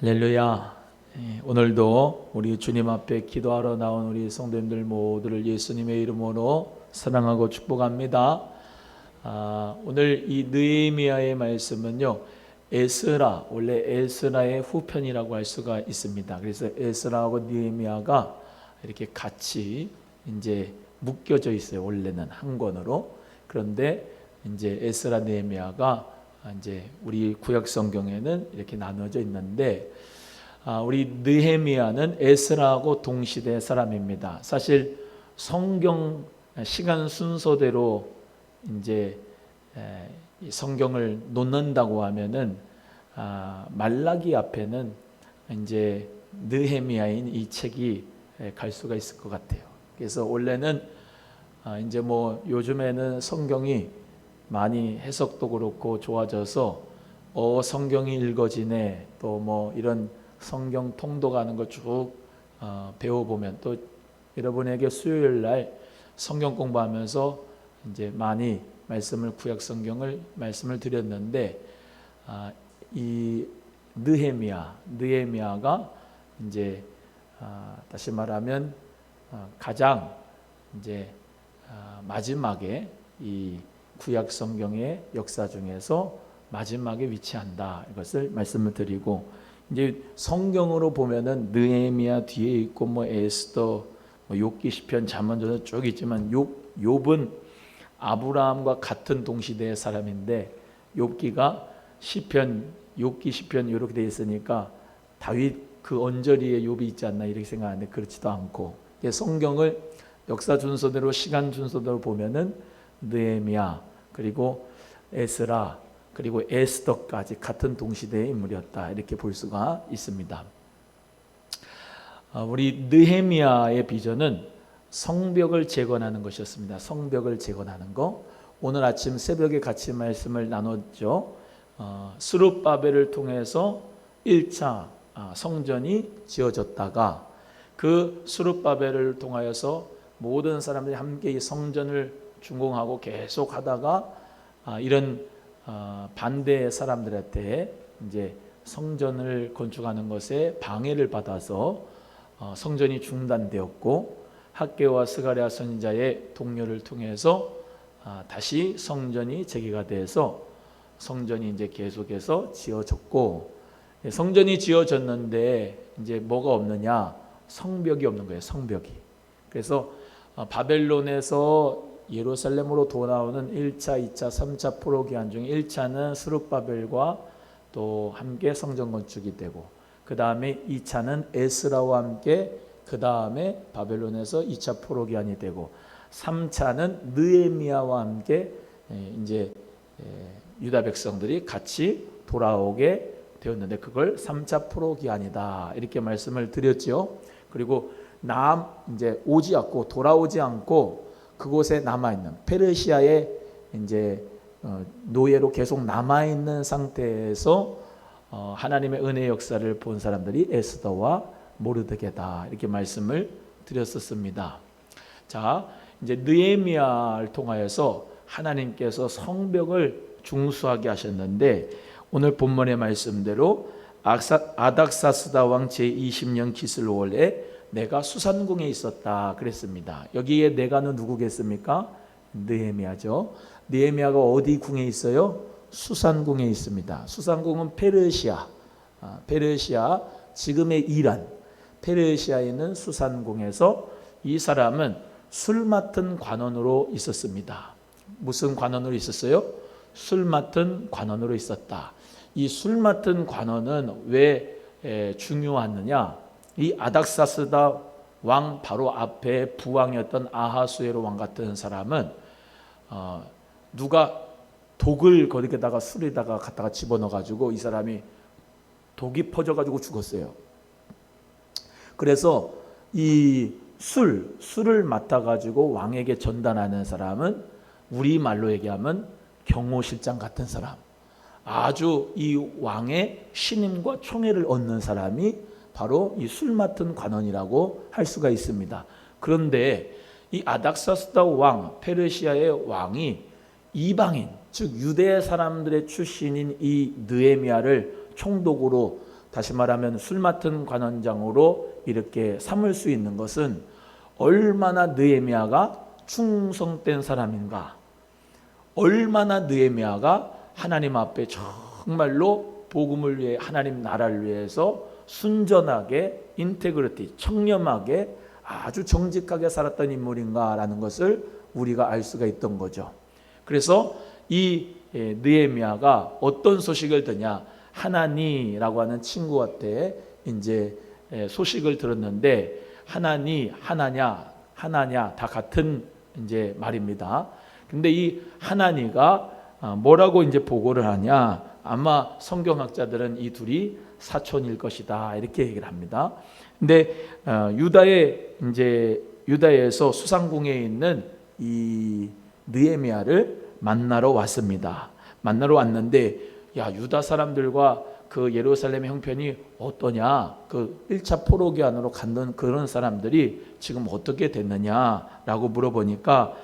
할렐루야. 오늘도 우리 주님 앞에 기도하러 나온 우리 성도님들 모두를 예수님의 이름으로 사랑하고 축복합니다. 오늘 이 느헤미야의 말씀은요, 에스라, 원래 에스라의 후편이라고 할 수가 있습니다. 그래서 에스라하고 느헤미야가 이렇게 같이 이제 묶여져 있어요. 원래는 한 권으로. 그런데 이제 에스라 느헤미야가 이제 우리 구약 성경에는 이렇게 나눠져 있는데, 우리 느헤미야는 에스라하고 동시대 사람입니다. 사실 성경 시간 순서대로 이제 성경을 놓는다고 하면은 말라기 앞에는 이제 느헤미야인 이 책이 갈 수가 있을 것 같아요. 그래서 원래는 이제 뭐 요즘에는 성경이 많이 해석도 그렇고 좋아져서 성경이 읽어지네, 또 뭐 이런 성경 통독하는 걸 쭉 배워보면, 또 여러분에게 수요일 날 성경 공부하면서 이제 많이 구약 성경을 말씀을 드렸는데, 이 느헤미야가 이제 다시 말하면 가장 이제 마지막에 이 구약 성경의 역사 중에서 마지막에 위치한다, 이것을 말씀을 드리고, 이제 성경으로 보면은 느헤미야 뒤에 있고 뭐 에스더, 뭐 욥기, 시편, 잠언 쭉 있지만 욥은 아브라함과 같은 동시대의 사람인데, 욥기가 욥기, 시편 이렇게 돼 있으니까 다윗 그 언저리에 욥이 있지 않나 이렇게 생각하는데 그렇지도 않고, 성경을 역사 순서대로 시간 순서대로 보면은 느헤미야, 그리고 에스라, 그리고 에스더까지 같은 동시대의 인물이었다, 이렇게 볼 수가 있습니다. 우리 느헤미야의 비전은 성벽을 재건하는 것이었습니다. 성벽을 재건하는 거. 오늘 아침 새벽에 같이 말씀을 나눴죠. 스룹바벨을 통해서 1차 성전이 지어졌다가, 그 스룹바벨을 통하여서 모든 사람들이 함께 이 성전을 준공하고 계속 하다가 이런 반대의 사람들한테 이제 성전을 건축하는 것에 방해를 받아서 성전이 중단되었고, 학개와 스가랴 선지자의 동료를 통해서 다시 성전이 재개가 돼서 성전이 이제 계속해서 지어졌고, 성전이 지어졌는데 이제 뭐가 없느냐? 성벽이 없는 거예요. 성벽이. 그래서 바벨론에서 예루살렘으로 돌아오는 1차, 2차, 3차 포로 기한 중에 1차는 스룹바벨과 또 함께 성전 건축이 되고, 그 다음에 2차는 에스라와 함께 그 다음에 바벨론에서 2차 포로 기한이 되고, 3차는 느헤미야와 함께 이제 유다 백성들이 같이 돌아오게 되었는데, 그걸 3차 포로 기한이다, 이렇게 말씀을 드렸죠. 그리고 이제 오지 않고, 돌아오지 않고 그곳에 남아있는 페르시아의 이제 노예로 계속 남아있는 상태에서 하나님의 은혜의 역사를 본 사람들이 에스더와 모르드게다, 이렇게 말씀을 드렸었습니다. 자, 이제 느헤미야를 통하여서 하나님께서 성벽을 중수하게 하셨는데, 오늘 본문의 말씀대로 아닥사스다 왕 제20년 기슬월에 내가 수산궁에 있었다 그랬습니다. 여기에 내가는 누구겠습니까? 느헤미야죠. 느헤미야가 어디 궁에 있어요? 수산궁에 있습니다. 수산궁은 페르시아, 지금의 이란, 페르시아에 있는 수산궁에서 이 사람은 술 맡은 관원으로 있었습니다. 무슨 관원으로 있었어요? 술 맡은 관원으로 있었다. 이 술 맡은 관원은 왜 중요하느냐? 이 아닥사스다 왕 바로 앞에 부왕이었던 아하수에로 왕 같은 사람은 누가 독을 거기다가 술에다가 갖다가 집어넣어 가지고 이 사람이 독이 퍼져 가지고 죽었어요. 그래서 이 술을 맡아 가지고 왕에게 전달하는 사람은 우리말로 얘기하면 경호실장 같은 사람, 아주 이 왕의 신임과 총애를 얻는 사람이 바로 이 술 맡은 관원이라고 할 수가 있습니다. 그런데 이 아닥사스다 왕, 페르시아의 왕이 이방인, 즉 유대 사람들의 출신인 이 느헤미야를 총독으로 다시 말하면 술 맡은 관원장으로 이렇게 삼을 수 있는 것은 얼마나 느헤미야가 충성된 사람인가, 얼마나 느헤미야가 하나님 앞에 정말로 복음을 위해, 하나님 나라를 위해서 순전하게, 인테그리티, 청렴하게, 아주 정직하게 살았던 인물인가라는 것을 우리가 알 수가 있던 거죠. 그래서 이 느헤미야가 어떤 소식을 듣냐, 하나니라고 하는 친구한테 이제 소식을 들었는데, 하나냐 다 같은 이제 말입니다. 근데 이 하나니가 뭐라고 이제 보고를 하냐, 아마 성경학자들은 이 둘이 사촌일 것이다 이렇게 얘기를 합니다. 근데 유다에서 수상궁에 있는 이 느헤미야를 만나러 왔습니다. 만나러 왔는데, 유다 사람들과 그 예루살렘의 형편이 어떠냐, 그 1차 포로기 안으로 갔던 그런 사람들이 지금 어떻게 됐느냐라고 물어보니까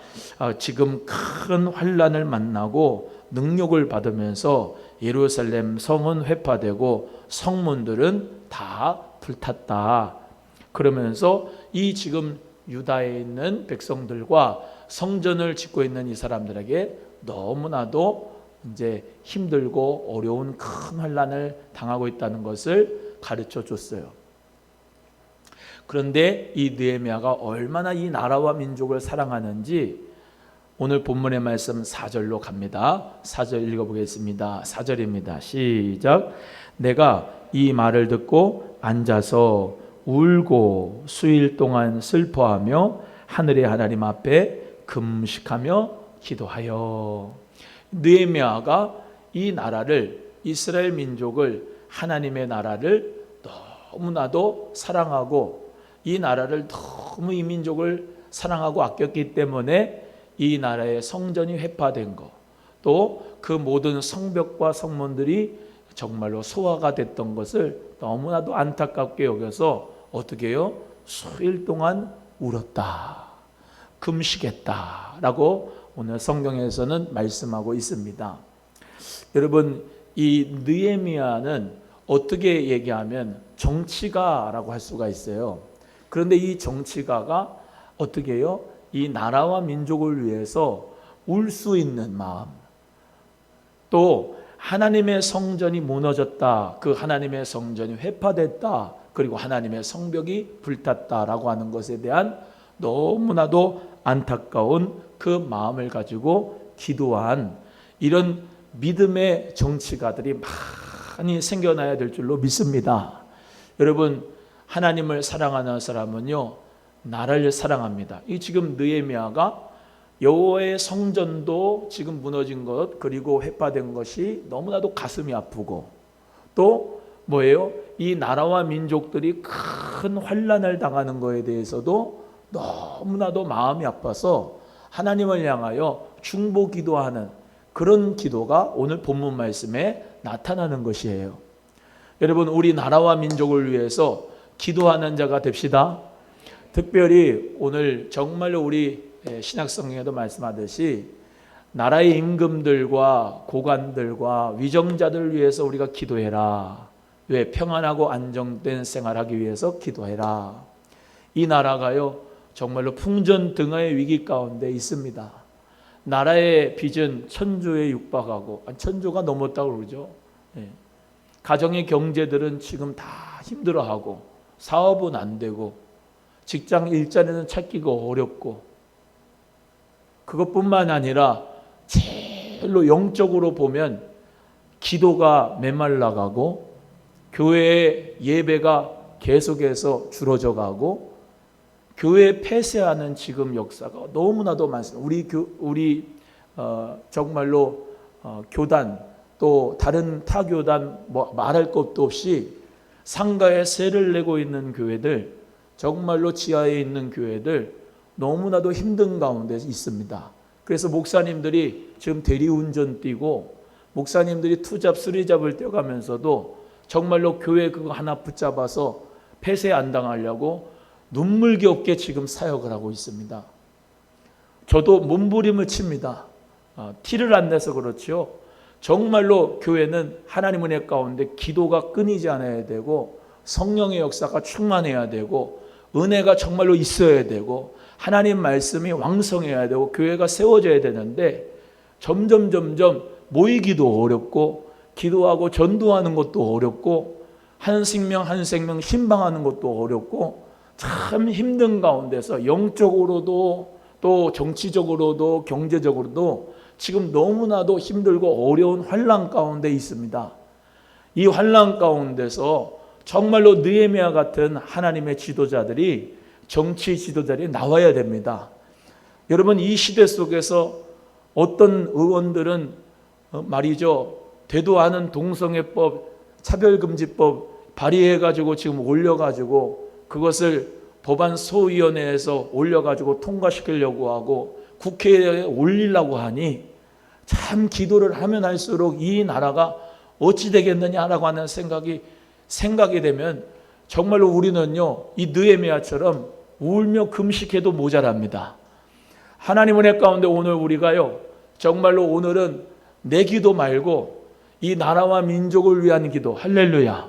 지금 큰 환란을 만나고 능욕을 받으면서 예루살렘 성은 회파되고 성문들은 다 불탔다. 그러면서 이 지금 유다에 있는 백성들과 성전을 짓고 있는 이 사람들에게 너무나도 이제 힘들고 어려운 큰 환란을 당하고 있다는 것을 가르쳐 줬어요. 그런데 이 느헤미야가 얼마나 이 나라와 민족을 사랑하는지 오늘 본문의 말씀 4절로 갑니다. 4절 읽어보겠습니다. 4절입니다. 시작. 내가 이 말을 듣고 앉아서 울고 수일 동안 슬퍼하며 하늘의 하나님 앞에 금식하며 기도하여. 느헤미야가 이 나라를, 이스라엘 민족을, 하나님의 나라를 너무나도 사랑하고 이 나라를 너무 이 민족을 사랑하고 아꼈기 때문에 이 나라의 성전이 회파된 것, 또 그 모든 성벽과 성문들이 정말로 소화가 됐던 것을 너무나도 안타깝게 여겨서 어떻게 해요? 수일 동안 울었다, 금식했다라고 오늘 성경에서는 말씀하고 있습니다. 여러분, 이 느헤미야는 어떻게 얘기하면 정치가라고 할 수가 있어요. 그런데 이 정치가가 어떻게 해요? 이 나라와 민족을 위해서 울 수 있는 마음, 또 하나님의 성전이 무너졌다, 그 하나님의 성전이 회파됐다, 그리고 하나님의 성벽이 불탔다라고 하는 것에 대한 너무나도 안타까운 그 마음을 가지고 기도한 이런 믿음의 정치가들이 많이 생겨나야 될 줄로 믿습니다. 여러분, 하나님을 사랑하는 사람은요, 나라를 사랑합니다. 이 지금 느헤미야가 여호와의 성전도 지금 무너진 것, 그리고 회파된 것이 너무나도 가슴이 아프고, 또 뭐예요? 이 나라와 민족들이 큰 환난을 당하는 것에 대해서도 너무나도 마음이 아파서 하나님을 향하여 중보 기도하는 그런 기도가 오늘 본문 말씀에 나타나는 것이에요. 여러분, 우리 나라와 민족을 위해서 기도하는 자가 됩시다. 특별히 오늘 정말로 우리 신약성경에도 말씀하듯이 나라의 임금들과 고관들과 위정자들을 위해서 우리가 기도해라. 왜? 평안하고 안정된 생활하기 위해서 기도해라. 이 나라가요, 정말로 풍전등화의 위기 가운데 있습니다. 나라의 빚은 천조에 육박하고, 천조가 넘었다고 그러죠. 가정의 경제들은 지금 다 힘들어하고, 사업은 안 되고, 직장 일자리는 찾기가 어렵고, 그것뿐만 아니라 제일로 영적으로 보면 기도가 메말라가고, 교회의 예배가 계속해서 줄어져 가고, 교회 폐쇄하는 지금 역사가 너무나도 많습니다. 우리 정말로 교단, 또 다른 타교단 말할 것도 없이 상가에 세를 내고 있는 교회들, 정말로 지하에 있는 교회들 너무나도 힘든 가운데 있습니다. 그래서 목사님들이 지금 대리운전 뛰고, 목사님들이 투잡 쓰리잡을 뛰어가면서도 정말로 교회 그거 하나 붙잡아서 폐쇄 안 당하려고 눈물겹게 지금 사역을 하고 있습니다. 저도 몸부림을 칩니다. 티를 안 내서 그렇죠. 정말로 교회는 하나님 은혜 가운데 기도가 끊이지 않아야 되고 성령의 역사가 충만해야 되고 은혜가 정말로 있어야 되고 하나님 말씀이 왕성해야 되고 교회가 세워져야 되는데 점점 모이기도 어렵고 기도하고 전도하는 것도 어렵고 한 생명 한 생명 신방하는 것도 어렵고 참 힘든 가운데서 영적으로도 또 정치적으로도 경제적으로도 지금 너무나도 힘들고 어려운 환난 가운데 있습니다. 이 환난 가운데서 정말로 느헤미야 같은 하나님의 지도자들이 정치 지도자들이 나와야 됩니다. 여러분 이 시대 속에서 어떤 의원들은 말이죠. 되도 않은 동성애법, 차별금지법 발의해가지고 지금 올려가지고 그것을 법안 소위원회에서 올려가지고 통과시키려고 하고 국회에 올리려고 하니 참 기도를 하면 할수록 이 나라가 어찌 되겠느냐라고 하는 생각이 되면 정말로 우리는요 이 느헤미야처럼 울며 금식해도 모자랍니다. 하나님 은혜 가운데 오늘 우리가요 정말로 오늘은 내 기도 말고 이 나라와 민족을 위한 기도, 할렐루야.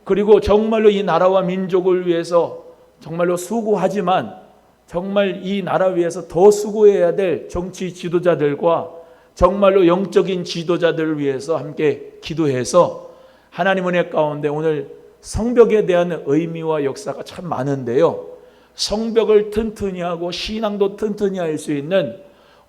그리고 정말로 이 나라와 민족을 위해서 정말로 수고하지만 정말 이 나라 위해서 더 수고해야 될 정치 지도자들과 정말로 영적인 지도자들을 위해서 함께 기도해서 하나님 은혜 가운데 오늘 성벽에 대한 의미와 역사가 참 많은데요. 성벽을 튼튼히 하고 신앙도 튼튼히 할 수 있는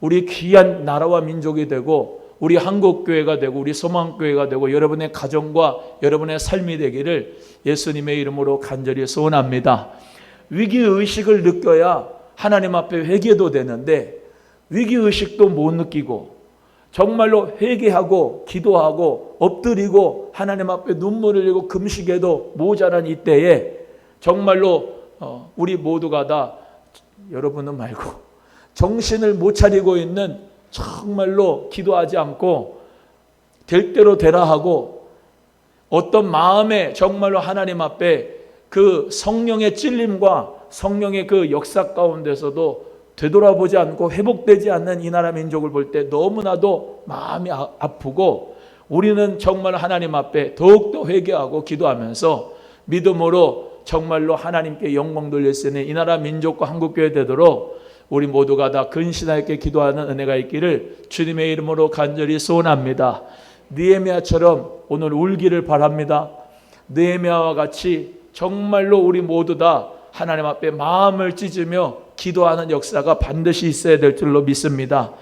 우리 귀한 나라와 민족이 되고 우리 한국교회가 되고 우리 소망교회가 되고 여러분의 가정과 여러분의 삶이 되기를 예수님의 이름으로 간절히 소원합니다. 위기의식을 느껴야 하나님 앞에 회개도 되는데 위기의식도 못 느끼고 정말로 회개하고 기도하고 엎드리고 하나님 앞에 눈물을 흘리고 금식해도 모자란 이때에 정말로 우리 모두가 다 여러분은 말고 정신을 못 차리고 있는 정말로 기도하지 않고 될 대로 되라 하고 어떤 마음에 정말로 하나님 앞에 그 성령의 찔림과 성령의 그 역사 가운데서도 되돌아보지 않고 회복되지 않는 이 나라 민족을 볼 때 너무나도 마음이 아프고 우리는 정말 하나님 앞에 더욱더 회개하고 기도하면서 믿음으로 정말로 하나님께 영광 돌릴 수 있는 이 나라 민족과 한국교회 되도록 우리 모두가 다 근신하게 기도하는 은혜가 있기를 주님의 이름으로 간절히 소원합니다. 느헤미야처럼 오늘 울기를 바랍니다. 느헤미야와 같이 정말로 우리 모두 다 하나님 앞에 마음을 찢으며 기도하는 역사가 반드시 있어야 될 줄로 믿습니다.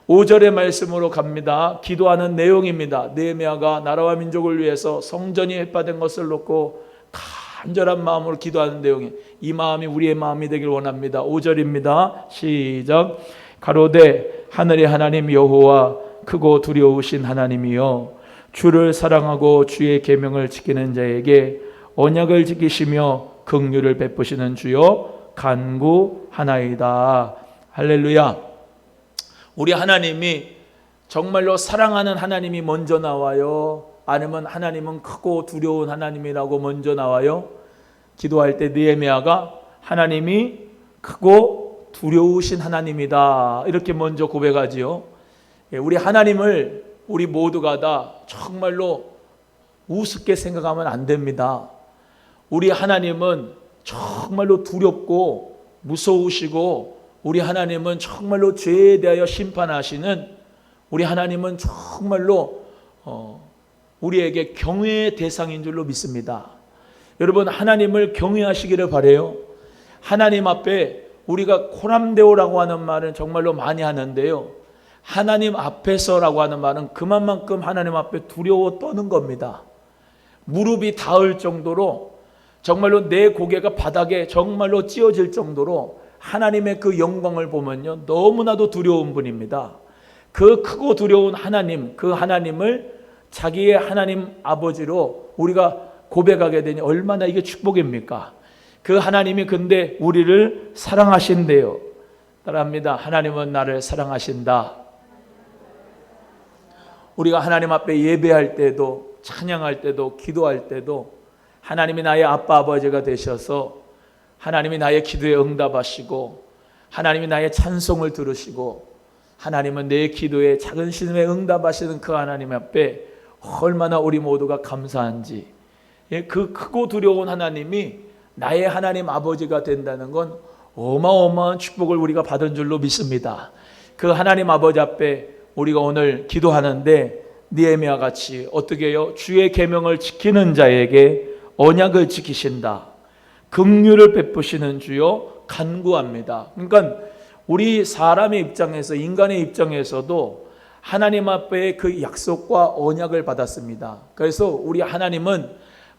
5절의 말씀으로 갑니다. 기도하는 내용입니다. 느헤미야가 나라와 민족을 위해서 성전이 회파된 것을 놓고 간절한 마음으로 기도하는 내용이 이 마음이 우리의 마음이 되길 원합니다. 5절입니다. 시작. 가로되 하늘의 하나님 여호와 크고 두려우신 하나님이여 주를 사랑하고 주의 계명을 지키는 자에게 언약을 지키시며 긍휼을 베푸시는 주여 간구하나이다. 할렐루야. 우리 하나님이 정말로 사랑하는 하나님이 먼저 나와요? 아니면 하나님은 크고 두려운 하나님이라고 먼저 나와요? 기도할 때 느헤미야가 하나님이 크고 두려우신 하나님이다 이렇게 먼저 고백하지요. 우리 하나님을 우리 모두가 다 정말로 우습게 생각하면 안 됩니다. 우리 하나님은 정말로 두렵고 무서우시고 우리 하나님은 정말로 죄에 대하여 심판하시는 우리 하나님은 정말로 우리에게 경외의 대상인 줄로 믿습니다. 여러분 하나님을 경외하시기를 바라요. 하나님 앞에 우리가 코람데오라고 하는 말은 정말로 많이 하는데요. 하나님 앞에서라고 하는 말은 그만큼 하나님 앞에 두려워 떠는 겁니다. 무릎이 닿을 정도로 정말로 내 고개가 바닥에 정말로 찧어질 정도로 하나님의 그 영광을 보면요 너무나도 두려운 분입니다. 그 크고 두려운 하나님, 그 하나님을 자기의 하나님 아버지로 우리가 고백하게 되니 얼마나 이게 축복입니까? 그 하나님이 근데 우리를 사랑하신대요. 따라합니다. 하나님은 나를 사랑하신다. 우리가 하나님 앞에 예배할 때도 찬양할 때도 기도할 때도 하나님이 나의 아빠 아버지가 되셔서 하나님이 나의 기도에 응답하시고 하나님이 나의 찬송을 들으시고 하나님은 내 기도에 작은 신음에 응답하시는 그 하나님 앞에 얼마나 우리 모두가 감사한지, 그 크고 두려운 하나님이 나의 하나님 아버지가 된다는 건 어마어마한 축복을 우리가 받은 줄로 믿습니다. 그 하나님 아버지 앞에 우리가 오늘 기도하는데 느헤미야 같이 어떻게 해요? 주의 계명을 지키는 자에게 언약을 지키신다. 긍휼을 베푸시는 주요 간구합니다. 그러니까 우리 사람의 입장에서, 인간의 입장에서도 하나님 앞에 그 약속과 언약을 받았습니다. 그래서 우리 하나님은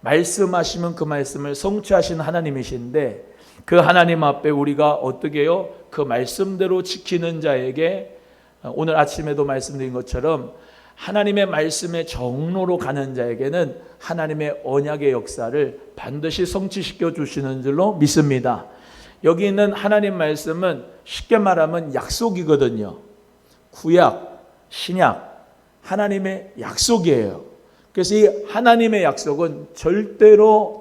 말씀하시면 그 말씀을 성취하시는 하나님이신데, 그 하나님 앞에 우리가 어떻게 해요? 그 말씀대로 지키는 자에게, 오늘 아침에도 말씀드린 것처럼 하나님의 말씀의 정로로 가는 자에게는 하나님의 언약의 역사를 반드시 성취시켜 주시는 줄로 믿습니다. 여기 있는 하나님 말씀은 쉽게 말하면 약속이거든요. 구약, 신약, 하나님의 약속이에요. 그래서 이 하나님의 약속은 절대로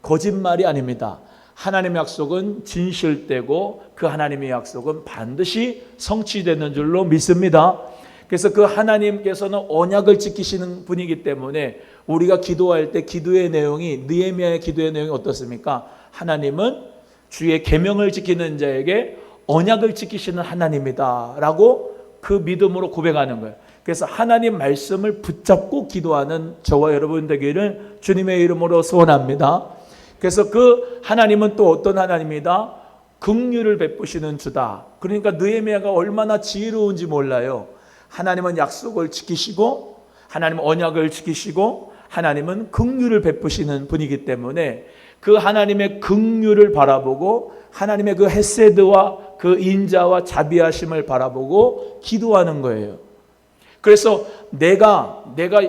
거짓말이 아닙니다. 하나님의 약속은 진실되고 그 하나님의 약속은 반드시 성취되는 줄로 믿습니다. 그래서 그 하나님께서는 언약을 지키시는 분이기 때문에 우리가 기도할 때 기도의 내용이, 느헤미야의 기도의 내용이 어떻습니까? 하나님은 주의 계명을 지키는 자에게 언약을 지키시는 하나님이다 라고 그 믿음으로 고백하는 거예요. 그래서 하나님 말씀을 붙잡고 기도하는 저와 여러분 되기를 주님의 이름으로 소원합니다. 그래서 그 하나님은 또 어떤 하나님이다? 긍휼을 베푸시는 주다. 그러니까 느헤미야가 얼마나 지혜로운지 몰라요. 하나님은 약속을 지키시고, 하나님은 언약을 지키시고, 하나님은 긍휼을 베푸시는 분이기 때문에 그 하나님의 긍휼을 바라보고 하나님의 그 헤세드와 그 인자와 자비하심을 바라보고 기도하는 거예요. 그래서 내가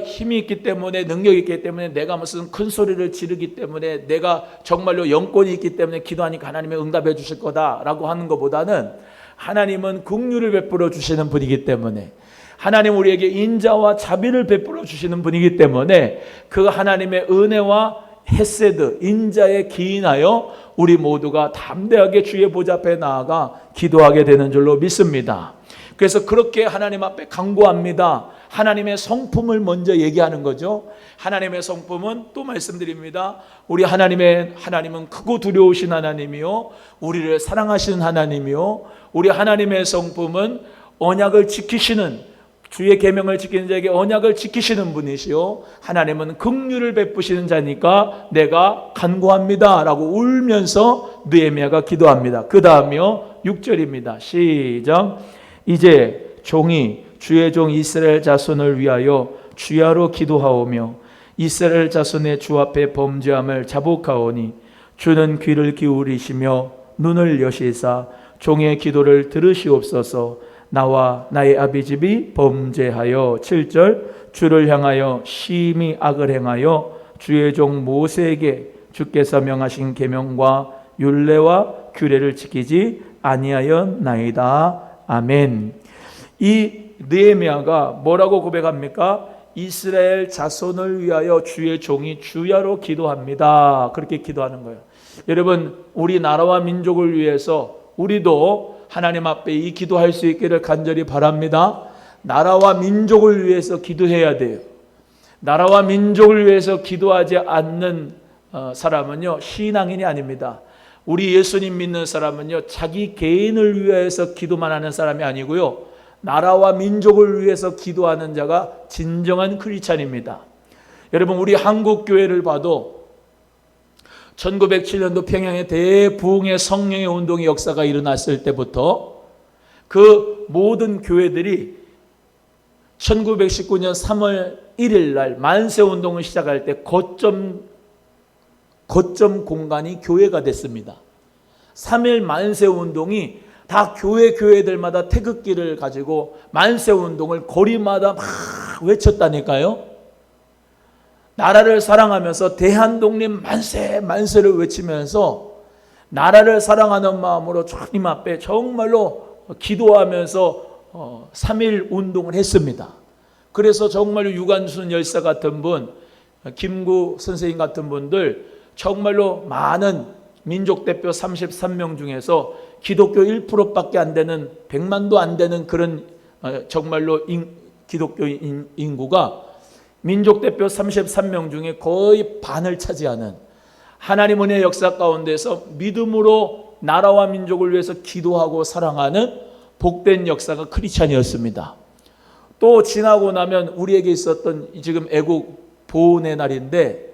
힘이 있기 때문에, 능력이 있기 때문에, 내가 무슨 큰 소리를 지르기 때문에, 내가 정말로 영권이 있기 때문에 기도하니까 하나님이 응답해 주실 거다라고 하는 것보다는 하나님은 긍휼을 베풀어 주시는 분이기 때문에, 하나님 우리에게 인자와 자비를 베풀어 주시는 분이기 때문에 그 하나님의 은혜와 헤세드, 인자에 기인하여 우리 모두가 담대하게 주의 보좌 앞에 나아가 기도하게 되는 줄로 믿습니다. 그래서 그렇게 하나님 앞에 간구합니다. 하나님의 성품을 먼저 얘기하는 거죠. 하나님의 성품은 또 말씀드립니다. 우리 하나님은 크고 두려우신 하나님이요, 우리를 사랑하시는 하나님이요, 우리 하나님의 성품은 언약을 지키시는, 주의 계명을 지키는 자에게 언약을 지키시는 분이시요, 하나님은 긍휼을 베푸시는 자니까 내가 간구합니다 라고 울면서 느헤미야가 기도합니다. 그 다음이요 6절입니다. 시작. 이제 종이 주의 종 이스라엘 자손을 위하여 주야로 기도하오며 이스라엘 자손의 주 앞에 범죄함을 자복하오니 주는 귀를 기울이시며 눈을 여시사 종의 기도를 들으시옵소서. 나와 나의 아비집이 범죄하여 7절 주를 향하여 심히 악을 행하여 주의 종 모세에게 주께서 명하신 계명과 율례와 규례를 지키지 아니하였나이다. 아멘. 이 느헤미야가 뭐라고 고백합니까? 이스라엘 자손을 위하여 주의 종이 주야로 기도합니다. 그렇게 기도하는 거예요. 여러분, 우리 나라와 민족을 위해서 우리도 하나님 앞에 이 기도할 수 있기를 간절히 바랍니다. 나라와 민족을 위해서 기도해야 돼요. 나라와 민족을 위해서 기도하지 않는 사람은요, 신앙인이 아닙니다. 우리 예수님 믿는 사람은요, 자기 개인을 위해서 기도만 하는 사람이 아니고요, 나라와 민족을 위해서 기도하는 자가 진정한 크리스찬입니다. 여러분, 우리 한국 교회를 봐도 1907년도 평양의 대부흥의 성령의 운동의 역사가 일어났을 때부터 그 모든 교회들이 1919년 3월 1일 날 만세운동을 시작할 때 거점 공간이 교회가 됐습니다. 3일 만세운동이 다 교회들마다 태극기를 가지고 만세운동을 거리마다 막 외쳤다니까요. 나라를 사랑하면서 대한독립 만세 만세를 외치면서 나라를 사랑하는 마음으로 주님 앞에 정말로 기도하면서 3.1 운동을 했습니다. 그래서 정말로 유관순 열사 같은 분, 김구 선생님 같은 분들 정말로 많은 민족 대표 33명 중에서 기독교 1%밖에 안 되는 100만도 안 되는 그런 정말로 기독교 인구가 민족 대표 33명 중에 거의 반을 차지하는 하나님 은혜의 역사 가운데서 믿음으로 나라와 민족을 위해서 기도하고 사랑하는 복된 역사가 크리스찬이었습니다. 또 지나고 나면 우리에게 있었던 지금 애국 보훈의 날인데,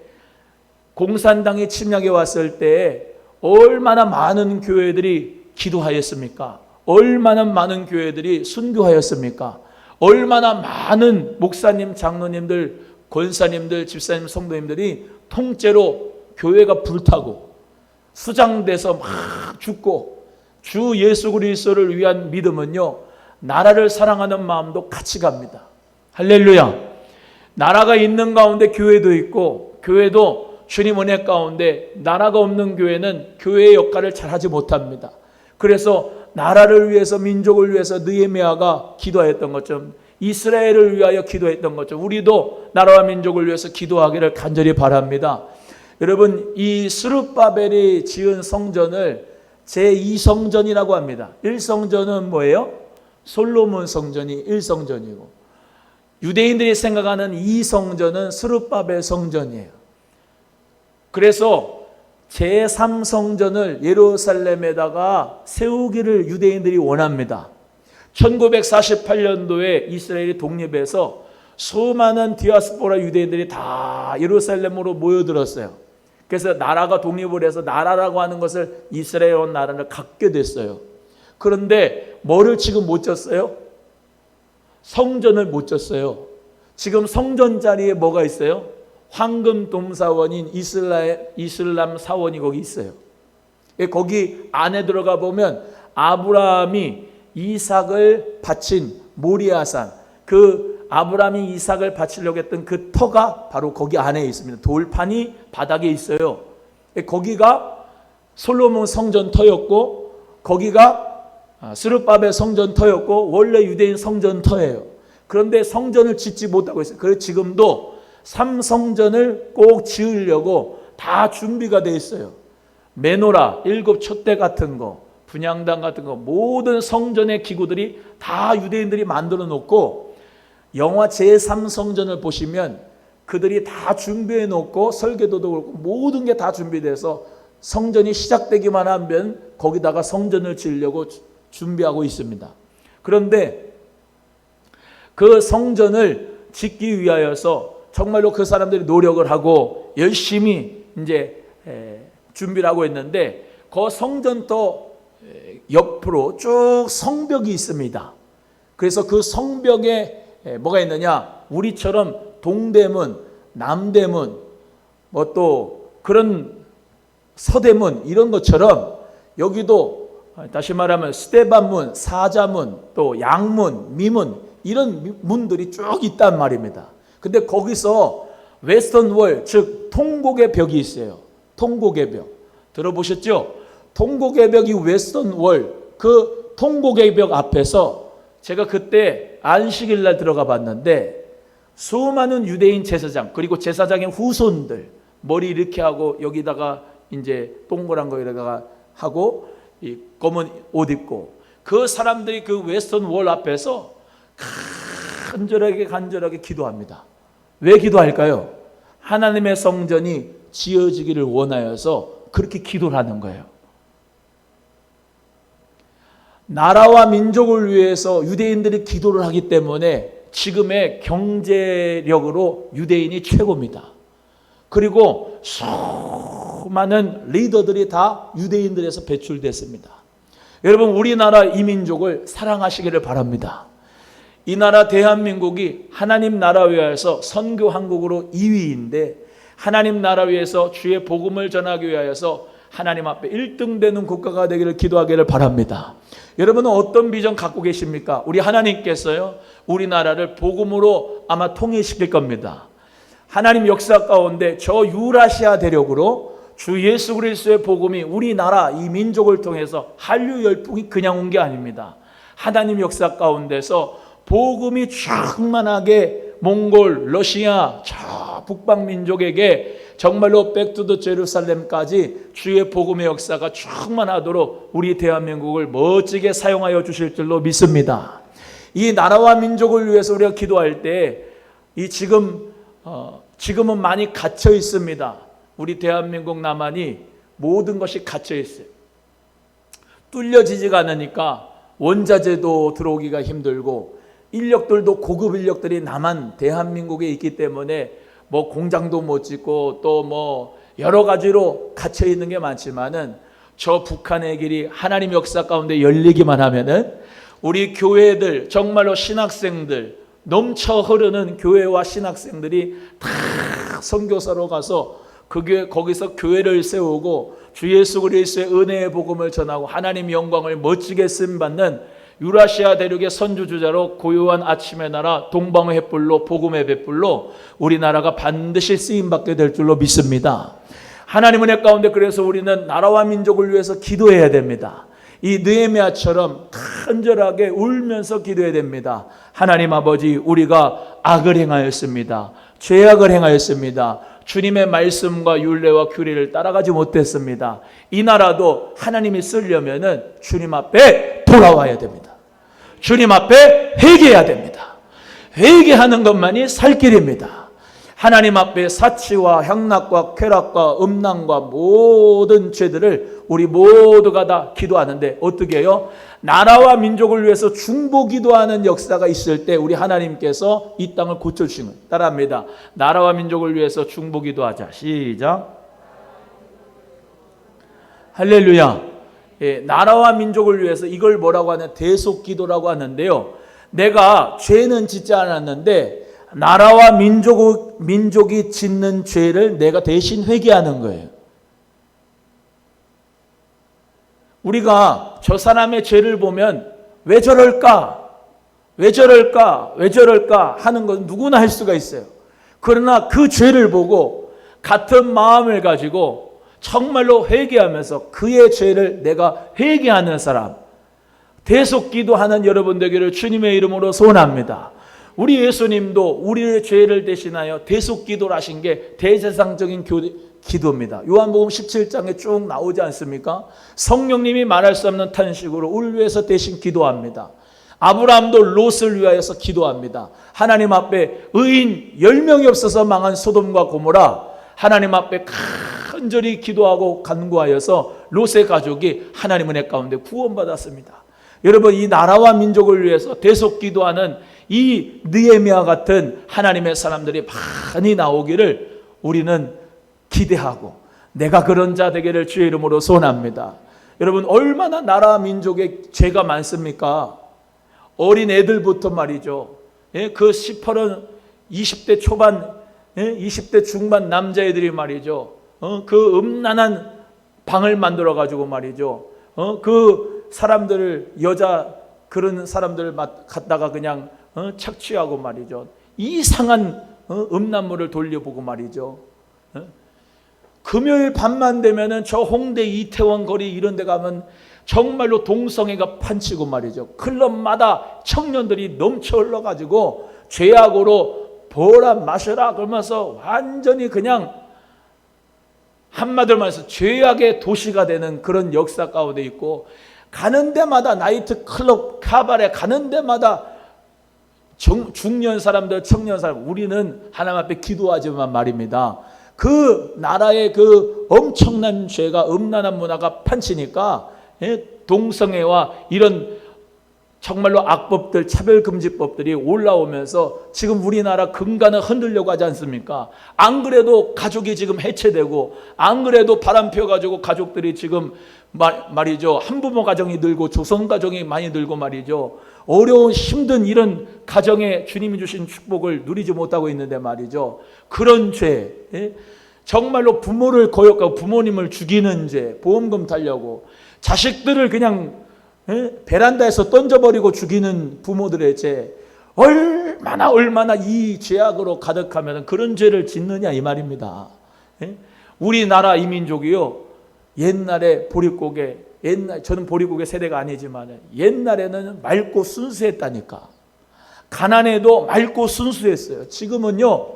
공산당이 침략해 왔을 때 얼마나 많은 교회들이 기도하였습니까? 얼마나 많은 교회들이 순교하였습니까? 얼마나 많은 목사님, 장로님들, 권사님들, 집사님, 성도님들이 통째로 교회가 불타고 수장돼서 막 죽고, 주 예수 그리스도를 위한 믿음은요, 나라를 사랑하는 마음도 같이 갑니다. 할렐루야. 나라가 있는 가운데 교회도 있고, 교회도 주님 은혜 가운데 나라가 없는 교회는 교회의 역할을 잘하지 못합니다. 그래서 나라를 위해서, 민족을 위해서 느헤미야가 기도했던 것처럼, 이스라엘을 위하여 기도했던 것처럼 우리도 나라와 민족을 위해서 기도하기를 간절히 바랍니다. 여러분, 이 스룹바벨이 지은 성전을 제2성전이라고 합니다. 1성전은 뭐예요? 솔로몬 성전이 1성전이고, 유대인들이 생각하는 2성전은 스룹바벨 성전이에요. 그래서 제3성전을 예루살렘에다가 세우기를 유대인들이 원합니다. 1948년도에 이스라엘이 독립해서 수많은 디아스포라 유대인들이 다 예루살렘으로 모여들었어요. 그래서 나라가 독립을 해서 나라라고 하는 것을 이스라엘 나라를 갖게 됐어요. 그런데 뭐를 지금 못 졌어요? 성전을 못 졌어요. 지금 성전 자리에 뭐가 있어요? 황금 동사원인 이슬람 사원이 거기 있어요. 거기 안에 들어가 보면 아브라함이 이삭을 바친 모리아산, 그 아브라함이 이삭을 바치려고 했던 그 터가 바로 거기 안에 있습니다. 돌판이 바닥에 있어요. 거기가 솔로몬 성전 터였고, 거기가 스룹바벨 성전 터였고, 원래 유대인 성전 터예요. 그런데 성전을 짓지 못하고 있어요. 그래서 지금도 3성전을 꼭 지으려고 다 준비가 돼 있어요. 메노라, 7 촛대 같은 거, 분향단 같은 거, 모든 성전의 기구들이 다 유대인들이 만들어 놓고, 영화 제3성전을 보시면 그들이 다 준비해 놓고, 설계도도 그렇고 모든 게 다 준비돼서 성전이 시작되기만 하면 거기다가 성전을 지으려고 준비하고 있습니다. 그런데 그 성전을 짓기 위하여서 정말로 그 사람들이 노력을 하고 열심히 이제 준비를 하고 있는데, 그 성전도 옆으로 쭉 성벽이 있습니다. 그래서 그 성벽에 뭐가 있느냐, 우리처럼 동대문, 남대문, 뭐 또 그런 서대문 이런 것처럼 여기도 다시 말하면 스데반문, 사자문, 또 양문, 미문 이런 문들이 쭉 있단 말입니다. 근데 거기서 웨스턴월, 즉 통곡의 벽이 있어요. 통곡의 벽 들어보셨죠? 통곡의 벽이 웨스턴월, 그 통곡의 벽 앞에서 제가 그때 안식일 날 들어가 봤는데, 수많은 유대인 제사장, 그리고 제사장의 후손들, 머리 이렇게 하고 여기다가 이제 동그란 거에다가 하고 이 검은 옷 입고, 그 사람들이 그 웨스턴월 앞에서 간절하게 기도합니다. 왜 기도할까요? 하나님의 성전이 지어지기를 원하여서 그렇게 기도를 하는 거예요. 나라와 민족을 위해서 유대인들이 기도를 하기 때문에 지금의 경제력으로 유대인이 최고입니다. 그리고 수많은 리더들이 다 유대인들에서 배출됐습니다. 여러분, 우리나라 이민족을 사랑하시기를 바랍니다. 이 나라 대한민국이 하나님 나라 위하여서 선교 한국으로 2위인데, 하나님 나라 위해서 주의 복음을 전하기 위하여서 하나님 앞에 1등 되는 국가가 되기를 기도하기를 바랍니다. 여러분은 어떤 비전 갖고 계십니까? 우리 하나님께서요, 우리나라를 복음으로 아마 통일시킬 겁니다. 하나님 역사 가운데 저 유라시아 대륙으로 주 예수 그리스도의 복음이 우리나라 이 민족을 통해서 한류 열풍이 그냥 온 게 아닙니다. 하나님 역사 가운데서 복음이 충만하게 몽골, 러시아, 저 북방 민족에게 정말로 백투더 제루살렘까지 주의 복음의 역사가 충만하도록 우리 대한민국을 멋지게 사용하여 주실 줄로 믿습니다. 이 나라와 민족을 위해서 우리가 기도할 때 이 지금은 많이 갇혀 있습니다. 우리 대한민국 남한이 모든 것이 갇혀 있어요. 뚫려지지가 않으니까 원자재도 들어오기가 힘들고 인력들도 고급 인력들이 남한 대한민국에 있기 때문에 뭐 공장도 못 짓고 또 뭐 여러 가지로 갇혀 있는 게 많지만은 저 북한의 길이 하나님 역사 가운데 열리기만 하면은 우리 교회들 정말로 신학생들 넘쳐 흐르는 교회와 신학생들이 다 선교사로 가서 거기서 교회를 세우고 주 예수 그리스도의 은혜의 복음을 전하고 하나님 영광을 멋지게 쓰임받는 유라시아 대륙의 선주주자로 고요한 아침의 나라 동방의 횃불로 복음의 횃불로 우리나라가 반드시 쓰임받게 될 줄로 믿습니다. 하나님 은혜 가운데 그래서 우리는 나라와 민족을 위해서 기도해야 됩니다. 이 느헤미야처럼 간절하게 울면서 기도해야 됩니다. 하나님 아버지, 우리가 악을 행하였습니다. 죄악을 행하였습니다. 주님의 말씀과 율례와 규례를 따라가지 못했습니다. 이 나라도 하나님이 쓰려면은 주님 앞에 돌아와야 됩니다. 주님 앞에 회개해야 됩니다. 회개하는 것만이 살 길입니다. 하나님 앞에 사치와 향락과 쾌락과 음란과 모든 죄들을 우리 모두가 다 기도하는데 어떻게 해요? 나라와 민족을 위해서 중보 기도하는 역사가 있을 때 우리 하나님께서 이 땅을 고쳐주시는 거예요. 따라합니다. 나라와 민족을 위해서 중보 기도하자. 시작. 할렐루야. 예, 나라와 민족을 위해서 이걸 뭐라고 하냐? 대속 기도라고 하는데요. 내가 죄는 짓지 않았는데 나라와 민족이 짓는 죄를 내가 대신 회개하는 거예요. 우리가 저 사람의 죄를 보면 왜 저럴까? 왜 저럴까? 왜 저럴까? 하는 건 누구나 할 수가 있어요. 그러나 그 죄를 보고 같은 마음을 가지고 정말로 회개하면서 그의 죄를 내가 회개하는 사람, 대속 기도하는 여러분 되기를 주님의 이름으로 소원합니다. 우리 예수님도 우리의 죄를 대신하여 대속 기도를 하신 게 대제사장적인 기도입니다. 요한복음 17장에 쭉 나오지 않습니까? 성령님이 말할 수 없는 탄식으로 우리를 위해서 대신 기도합니다. 아브라함도 롯을 위하여서 기도합니다. 하나님 앞에 의인 10명이 없어서 망한 소돔과 고모라 하나님 앞에 간절히 기도하고 간구하여서 롯의 가족이 하나님 은혜 가운데 구원받았습니다. 여러분, 이 나라와 민족을 위해서 대속 기도하는 이 느헤미야 같은 하나님의 사람들이 많이 나오기를 우리는 기대하고 내가 그런 자 되기를 주의 이름으로 소원합니다. 여러분, 얼마나 나라 민족의 죄가 많습니까? 어린 애들부터 말이죠. 그 시퍼런 20대 초반, 20대 중반 남자애들이 말이죠. 그 음란한 방을 만들어 가지고 말이죠. 그 사람들을 그런 사람들을 갖다가 그냥 착취하고 말이죠. 이상한 음란물을 돌려보고 말이죠. 금요일 밤만 되면은 저 홍대 이태원 거리 이런 데 가면 정말로 동성애가 판치고 말이죠. 클럽마다 청년들이 넘쳐 흘러가지고 죄악으로 보라 마셔라 그러면서 완전히 그냥 한마디로 말해서 죄악의 도시가 되는 그런 역사 가운데 있고, 가는 데마다 나이트 클럽 카바레 가는 데마다 중년 사람들 청년 사람, 우리는 하나님 앞에 기도하지만 말입니다. 그 나라의 그 엄청난 죄가 음란한 문화가 판치니까 동성애와 이런 정말로 악법들, 차별금지법들이 올라오면서 지금 우리나라 근간을 흔들려고 하지 않습니까? 안 그래도 가족이 지금 해체되고, 안 그래도 바람 펴가지고 가족들이 지금 말이죠. 한부모 가정이 늘고 조성 가정이 많이 늘고 말이죠. 어려운 힘든 이런 가정에 주님이 주신 축복을 누리지 못하고 있는데 말이죠. 그런 죄, 정말로 부모를 거역하고 부모님을 죽이는 죄, 보험금 타려고 자식들을 그냥 베란다에서 던져버리고 죽이는 부모들의 죄, 얼마나 이 죄악으로 가득하면 그런 죄를 짓느냐 이 말입니다. 우리나라 이민족이요, 옛날에 보릿고개, 저는 보릿고개 세대가 아니지만 옛날에는 맑고 순수했다니까. 가난해도 맑고 순수했어요. 지금은요,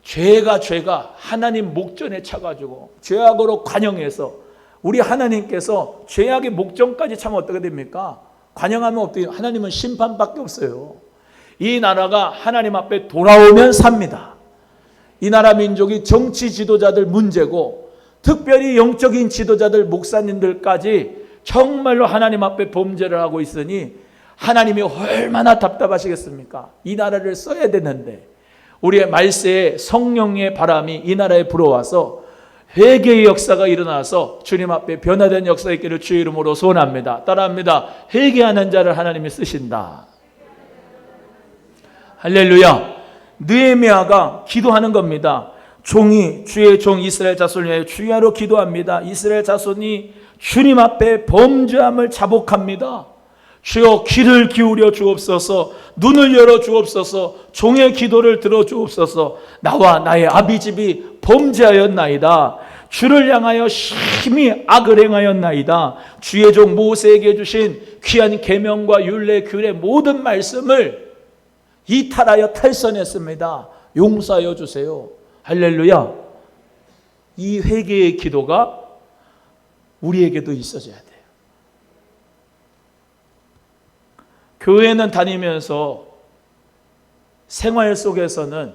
죄가 하나님 목전에 차가지고 죄악으로 관영해서 우리 하나님께서 죄악의 목전까지 차면 어떻게 됩니까? 관영하면 어떻게 돼요? 하나님은 심판밖에 없어요. 이 나라가 하나님 앞에 돌아오면 삽니다. 이 나라 민족이 정치 지도자들 문제고 특별히 영적인 지도자들 목사님들까지 정말로 하나님 앞에 범죄를 하고 있으니 하나님이 얼마나 답답하시겠습니까? 이 나라를 써야 되는데 우리의 말세에 성령의 바람이 이 나라에 불어와서 회개의 역사가 일어나서 주님 앞에 변화된 역사 있기를 주의 이름으로 소원합니다. 따라합니다. 회개하는 자를 하나님이 쓰신다. 할렐루야. 느헤미야가 기도하는 겁니다. 종이 주의 종 이스라엘 자손을 위하여 주야로 기도합니다. 이스라엘 자손이 주님 앞에 범죄함을 자복합니다. 주여 귀를 기울여 주옵소서, 눈을 열어 주옵소서, 종의 기도를 들어 주옵소서. 나와 나의 아비집이 범죄하였나이다. 주를 향하여 심히 악을 행하였나이다. 주의 종 모세에게 주신 귀한 계명과 율례 규례 모든 말씀을 이탈하여 탈선했습니다. 용서하여 주세요. 할렐루야. 이 회개의 기도가 우리에게도 있어져야 돼요. 교회는 다니면서 생활 속에서는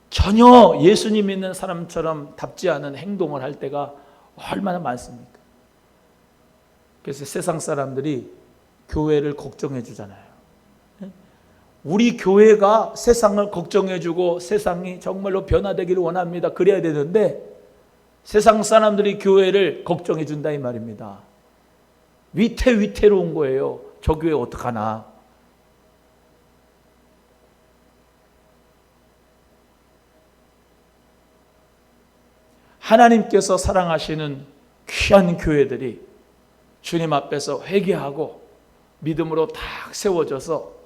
전혀 예수님 믿는 사람처럼 답지 않은 행동을 할 때가 얼마나 많습니까? 그래서 세상 사람들이 교회를 걱정해 주잖아요. 우리 교회가 세상을 걱정해 주고 세상이 정말로 변화되기를 원합니다. 그래야 되는데 세상 사람들이 교회를 걱정해 준다 이 말입니다. 위태로운 거예요. 저 교회 어떡하나. 하나님께서 사랑하시는 귀한 교회들이 주님 앞에서 회개하고 믿음으로 딱 세워져서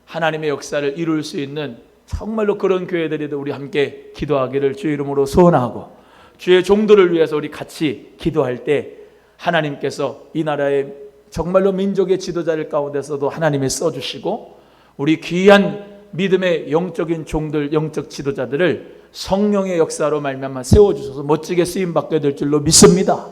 하나님의 역사를 이룰 수 있는 정말로 그런 교회들이도 우리 함께 기도하기를 주의 이름으로 소원하고, 주의 종들을 위해서 우리 같이 기도할 때 하나님께서 이 나라의 정말로 민족의 지도자들 가운데서도 하나님이 써주시고 우리 귀한 믿음의 영적인 종들, 영적 지도자들을 성령의 역사로 말미암아 세워주셔서 멋지게 쓰임받게 될 줄로 믿습니다.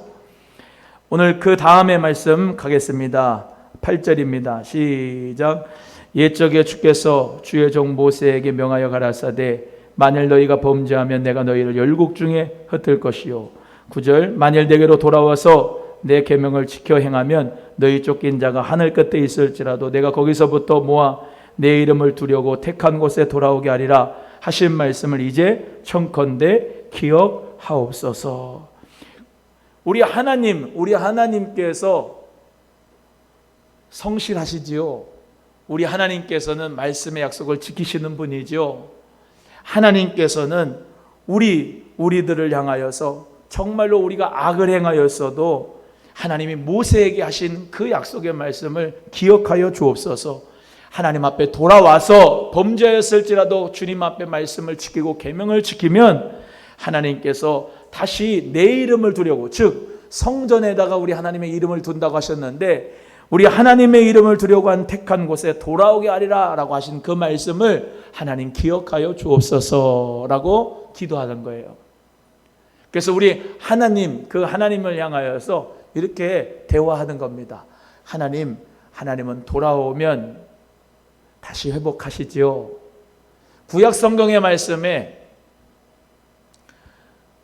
오늘 그 다음의 말씀 가겠습니다. 8절입니다. 시작. 옛적에 주께서 주의 종 모세에게 명하여 가라사대 만일 너희가 범죄하면 내가 너희를 열국 중에 흩을 것이요. 9절. 만일 내게로 돌아와서 내 계명을 지켜 행하면 너희 쫓긴 자가 하늘 끝에 있을지라도 내가 거기서부터 모아 내 이름을 두려고 택한 곳에 돌아오게 하리라 하신 말씀을 이제 청컨대 기억하옵소서. 우리 하나님께서 성실하시지요. 우리 하나님께서는 말씀의 약속을 지키시는 분이죠. 하나님께서는 우리들을 향하여서 정말로 우리가 악을 행하였어도 하나님이 모세에게 하신 그 약속의 말씀을 기억하여 주옵소서. 하나님 앞에 돌아와서 범죄했을지라도 주님 앞에 말씀을 지키고 계명을 지키면 하나님께서 다시 내 이름을 두려고, 즉 성전에다가 우리 하나님의 이름을 둔다고 하셨는데 우리 하나님의 이름을 두려고 한 택한 곳에 돌아오게 하리라 라고 하신 그 말씀을 하나님 기억하여 주옵소서라고 기도하는 거예요. 그래서 우리 그 하나님을 향하여서 이렇게 대화하는 겁니다. 하나님은 돌아오면 다시 회복하시지요. 구약 성경의 말씀에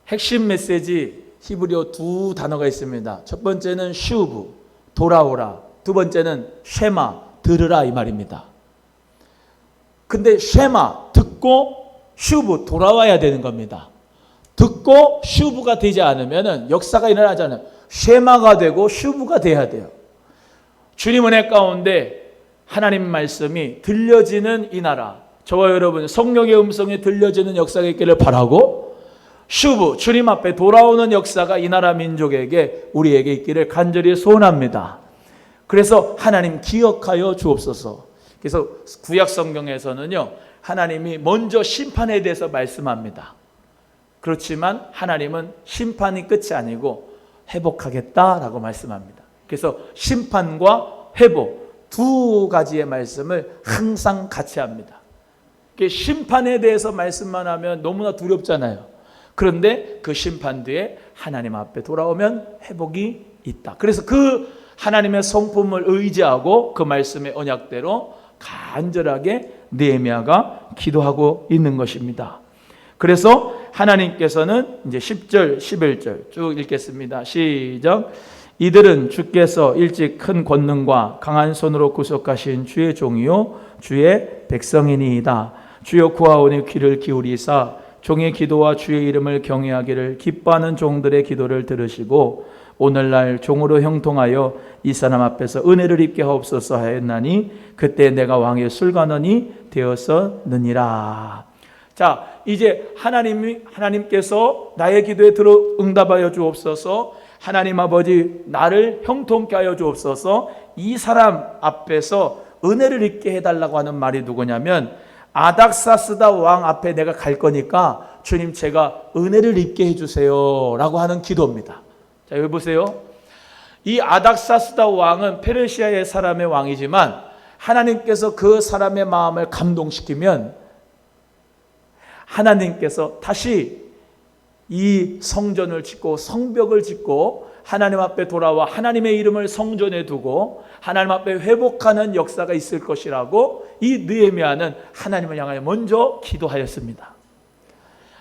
핵심 메시지 히브리어 두 단어가 있습니다. 첫 번째는 슈브, 돌아오라. 두 번째는 쉐마, 들으라 이 말입니다. 근데 쉐마, 듣고 슈브, 돌아와야 되는 겁니다. 듣고 슈브가 되지 않으면 역사가 일어나지 않아요. 쉐마가 되고 슈브가 돼야 돼요. 주님 은혜 가운데 하나님 말씀이 들려지는 이 나라, 저와 여러분 성령의 음성이 들려지는 역사가 있기를 바라고, 슈브, 주님 앞에 돌아오는 역사가 이 나라 민족에게 우리에게 있기를 간절히 소원합니다. 그래서 하나님 기억하여 주옵소서. 그래서 구약 성경에서는요, 하나님이 먼저 심판에 대해서 말씀합니다. 그렇지만 하나님은 심판이 끝이 아니고 회복하겠다라고 말씀합니다. 그래서 심판과 회복 두 가지의 말씀을 항상 같이 합니다. 심판에 대해서 말씀만 하면 너무나 두렵잖아요. 그런데 그 심판 뒤에 하나님 앞에 돌아오면 회복이 있다. 그래서 그 하나님의 성품을 의지하고 그 말씀의 언약대로 간절하게 느헤미야가 기도하고 있는 것입니다. 그래서 하나님께서는 이제 10절, 11절 쭉 읽겠습니다. 시작. 이들은 주께서 일찍 큰 권능과 강한 손으로 구속하신 주의 종이요 주의 백성이니이다. 주여 구하오니 귀를 기울이사 종의 기도와 주의 이름을 경외하기를 기뻐하는 종들의 기도를 들으시고 오늘날 종으로 형통하여 이 사람 앞에서 은혜를 입게 하옵소서 하였나니 그때 내가 왕의 술관원이 되었었느니라. 자, 이제 하나님께서 나의 기도에 응답하여 주옵소서. 하나님 아버지 나를 형통케 하여 주옵소서. 이 사람 앞에서 은혜를 입게 해달라고 하는 말이 누구냐면 아닥사스다 왕 앞에 내가 갈 거니까 주님 제가 은혜를 입게 해주세요 라고 하는 기도입니다. 자, 여기 보세요. 이 아닥사스다 왕은 페르시아의 사람의 왕이지만 하나님께서 그 사람의 마음을 감동시키면 하나님께서 다시 이 성전을 짓고 성벽을 짓고 하나님 앞에 돌아와 하나님의 이름을 성전에 두고 하나님 앞에 회복하는 역사가 있을 것이라고 이 느헤미야는 하나님을 향하여 먼저 기도하였습니다.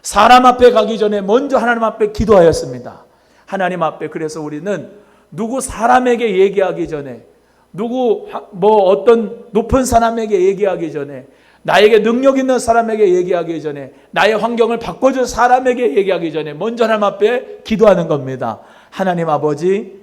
사람 앞에 가기 전에 먼저 하나님 앞에 기도하였습니다. 하나님 앞에. 그래서 우리는 누구 사람에게 얘기하기 전에, 누구 어떤 높은 사람에게 얘기하기 전에, 나에게 능력 있는 사람에게 얘기하기 전에, 나의 환경을 바꿔줄 사람에게 얘기하기 전에 먼저 하나님 앞에 기도하는 겁니다. 하나님 아버지,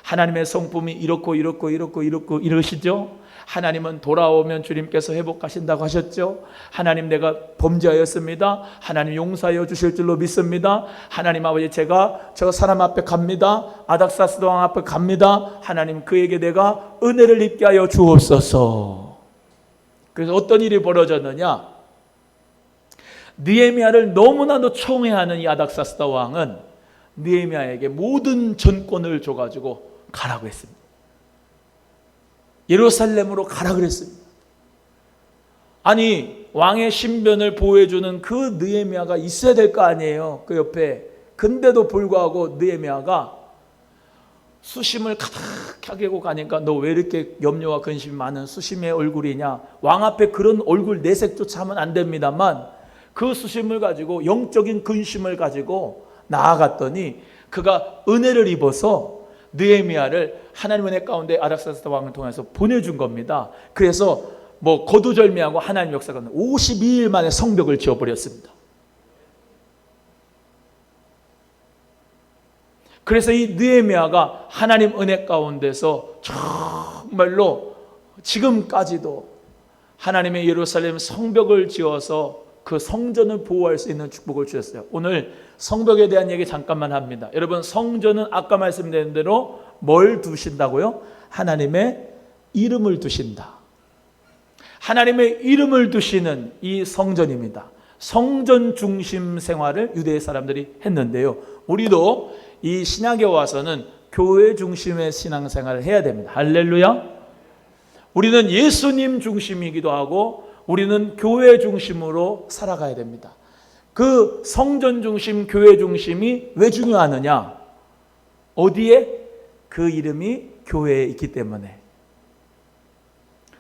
하나님의 성품이 이렇고 이러시죠? 하나님은 돌아오면 주님께서 회복하신다고 하셨죠? 하나님 내가 범죄하였습니다. 하나님 용서하여 주실 줄로 믿습니다. 하나님 아버지 제가 저 사람 앞에 갑니다. 아닥사스다 왕 앞에 갑니다. 하나님 그에게 내가 은혜를 입게 하여 주옵소서. 그래서 어떤 일이 벌어졌느냐? 느헤미야를 너무나도 총애하는 이 아닥사스다 왕은 느헤미야에게 모든 전권을 줘가지고 가라고 했습니다. 예루살렘으로 가라 그랬습니다. 아니 왕의 신변을 보호해주는 그 느헤미야가 있어야 될 거 아니에요, 그 옆에. 근데도 불구하고 느헤미야가 수심을 가득하게 가니까 너 왜 이렇게 염려와 근심이 많은 수심의 얼굴이냐. 왕 앞에 그런 얼굴 내색조차 하면 안 됩니다만 그 수심을 가지고 영적인 근심을 가지고 나아갔더니 그가 은혜를 입어서 느헤미야를 하나님 은혜 가운데 아닥사스다 왕을 통해서 보내준 겁니다. 그래서 거두절미하고 하나님 역사가 52일 만에 성벽을 지어버렸습니다. 그래서 이 느헤미야가 하나님 은혜 가운데서 정말로 지금까지도 하나님의 예루살렘 성벽을 지어서 그 성전을 보호할 수 있는 축복을 주셨어요. 오늘 성벽에 대한 얘기 잠깐만 합니다. 여러분, 성전은 아까 말씀드린 대로 뭘 두신다고요? 하나님의 이름을 두신다. 하나님의 이름을 두시는 이 성전입니다. 성전 중심 생활을 유대 사람들이 했는데요. 우리도 이 신약에 와서는 교회 중심의 신앙생활을 해야 됩니다. 할렐루야. 우리는 예수님 중심이기도 하고 우리는 교회 중심으로 살아가야 됩니다. 그 성전 중심, 교회 중심이 왜 중요하느냐? 어디에? 그 이름이 교회에 있기 때문에.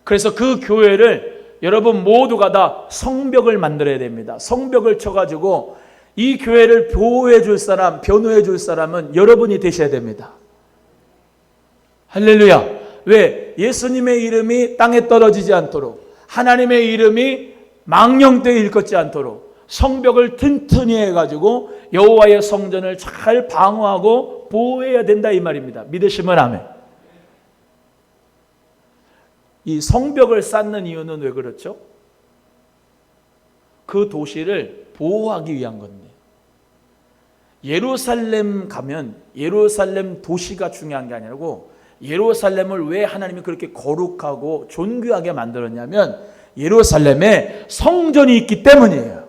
그래서 그 교회를 여러분 모두가 다 성벽을 만들어야 됩니다. 성벽을 쳐가지고 이 교회를 보호해 줄 사람, 변호해 줄 사람은 여러분이 되셔야 됩니다. 할렐루야. 왜? 예수님의 이름이 땅에 떨어지지 않도록, 하나님의 이름이 망령되이 일컫지 않도록 성벽을 튼튼히 해가지고 여호와의 성전을 잘 방어하고 보호해야 된다 이 말입니다. 믿으시면 아멘. 이 성벽을 쌓는 이유는 왜 그렇죠? 그 도시를 보호하기 위한 건데, 예루살렘 가면 예루살렘 도시가 중요한 게 아니고 예루살렘을 왜 하나님이 그렇게 거룩하고 존귀하게 만들었냐면 예루살렘에 성전이 있기 때문이에요.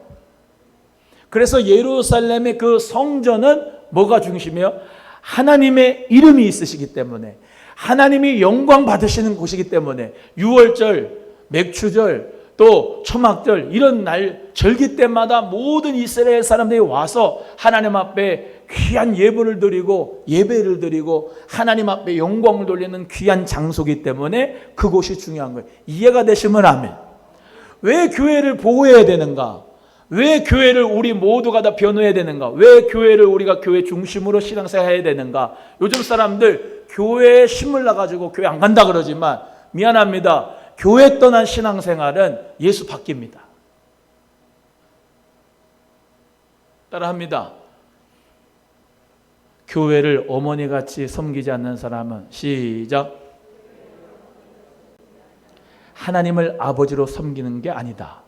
그래서 예루살렘의 그 성전은 뭐가 중심이에요? 하나님의 이름이 있으시기 때문에, 하나님이 영광 받으시는 곳이기 때문에, 유월절, 맥추절, 또 초막절 이런 날 절기 때마다 모든 이스라엘 사람들이 와서 하나님 앞에 귀한 예배를 드리고 하나님 앞에 영광을 돌리는 귀한 장소이기 때문에 그곳이 중요한 거예요. 이해가 되시면 아멘. 왜 교회를 보호해야 되는가? 왜 교회를 우리 모두가 다 변호해야 되는가? 왜 교회를 우리가 교회 중심으로 신앙생활 해야 되는가? 요즘 사람들 교회에 신물 나가지고 교회 안 간다 그러지만 미안합니다. 교회 떠난 신앙생활은 예수 바뀝니다. 따라합니다. 교회를 어머니같이 섬기지 않는 사람은 시작. 하나님을 아버지로 섬기는 게 아니다.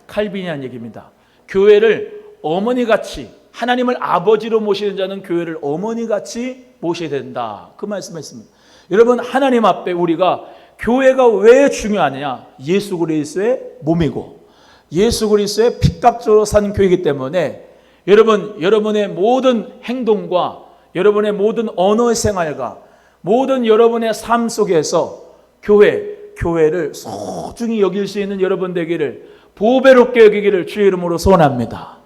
칼빈이 한 얘기입니다. 교회를 어머니같이, 하나님을 아버지로 모시는 자는 교회를 어머니같이 모셔야 된다. 그 말씀했습니다. 여러분, 하나님 앞에 우리가 교회가 왜 중요하냐? 예수 그리스도의 몸이고 예수 그리스도의 피값으로 산 교회이기 때문에 여러분의 모든 행동과 여러분의 모든 언어 생활과 모든 여러분의 삶 속에서 교회를 소중히 여길 수 있는 여러분 되기를, 보배롭게 여기기를 주의 이름으로 소원합니다.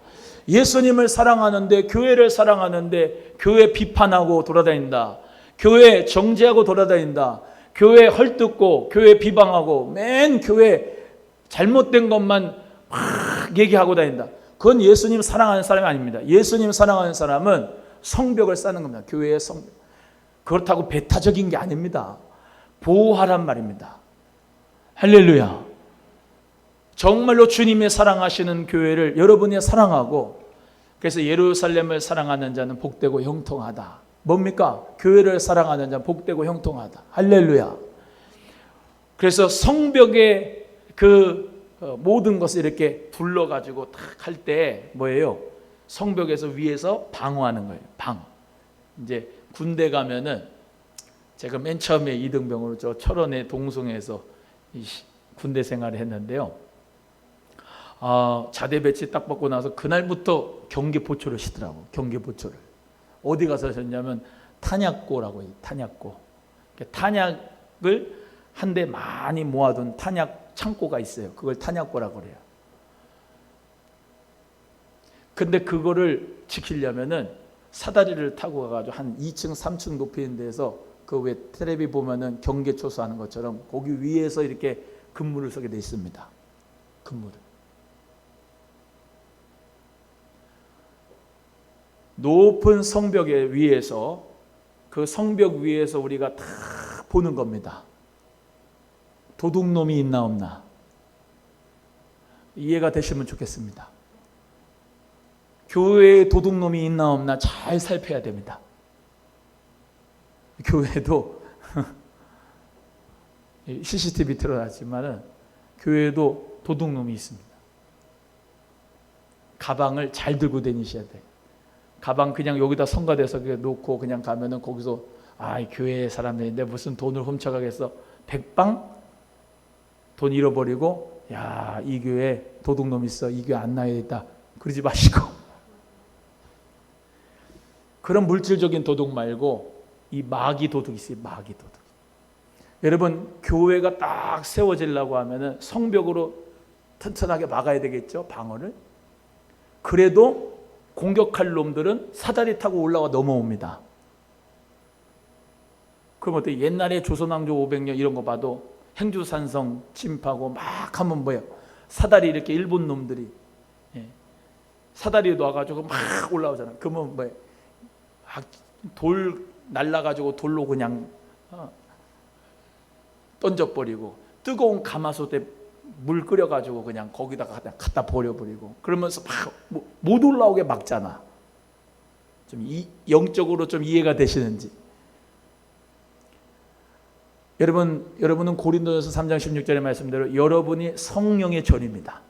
예수님을 사랑하는데, 교회를 사랑하는데 교회 비판하고 돌아다닌다, 교회 정죄하고 돌아다닌다, 교회 헐뜯고 교회 비방하고 맨 교회 잘못된 것만 막 얘기하고 다닌다. 그건 예수님 사랑하는 사람이 아닙니다. 예수님 사랑하는 사람은 성벽을 쌓는 겁니다. 교회의 성벽. 그렇다고 배타적인 게 아닙니다. 보호하란 말입니다. 할렐루야. 정말로 주님이 사랑하시는 교회를 여러분이 사랑하고, 그래서 예루살렘을 사랑하는 자는 복되고 형통하다. 뭡니까? 교회를 사랑하는 자는 복되고 형통하다. 할렐루야. 그래서 성벽의 모든 것을 이렇게 둘러가지고 탁 할 때 뭐예요? 성벽에서 위에서 방어하는 거예요. 이제 군대 가면은, 제가 맨 처음에 이등병으로 저 철원의 동성에서 군대 생활을 했는데요. 자대 배치 딱 받고 나서 그날부터 경계 보초를 시더라고. 경계 보초를. 어디 가서 하셨냐면 탄약고라고 해요. 탄약고. 탄약을 한 대 많이 모아둔 탄약 창고가 있어요. 그걸 탄약고라고 그래요. 근데 그거를 지키려면은 사다리를 타고 가가지고 한 2층, 3층 높이 있는 데서 그 왜 텔레비 보면은 경계 초소하는 것처럼 거기 위에서 이렇게 근무를 서게 돼 있습니다. 근무를. 높은 성벽 위에서, 그 성벽 위에서 우리가 다 보는 겁니다. 도둑놈이 있나 없나. 이해가 되시면 좋겠습니다. 교회에 도둑놈이 있나 없나 잘 살펴야 됩니다. 교회도 CCTV 틀어놨지만은 교회도 도둑놈이 있습니다. 가방을 잘 들고 다니셔야 돼요. 가방 그냥 여기다 성가대서 놓고 그냥 가면은 거기서 교회 사람들인데 무슨 돈을 훔쳐가겠어. 백방 돈 잃어버리고, 이 교회에 도둑놈 있어, 이 교회 안 나야겠다, 그러지 마시고. 그런 물질적인 도둑 말고 이 마귀 도둑이 있어요. 마귀 도둑. 여러분, 교회가 딱 세워지려고 하면은 성벽으로 튼튼하게 막아야 되겠죠, 방어를. 그래도 공격할 놈들은 사다리 타고 올라와 넘어옵니다. 그럼 어때? 옛날에 조선왕조 500년 이런 거 봐도 행주산성 침입하고 막 하면 뭐예요? 사다리 이렇게 일본 놈들이 사다리에 놔가지고 막 올라오잖아. 그러면 뭐예요? 돌 날라가지고 돌로 그냥 던져버리고, 뜨거운 가마솥에 물 끓여가지고 그냥 거기다가 갖다 버려버리고, 그러면서 막 못 올라오게 막잖아. 좀 영적으로 좀 이해가 되시는지. 여러분은 고린도전서 3장 16절의 말씀대로 여러분이 성령의 전입니다.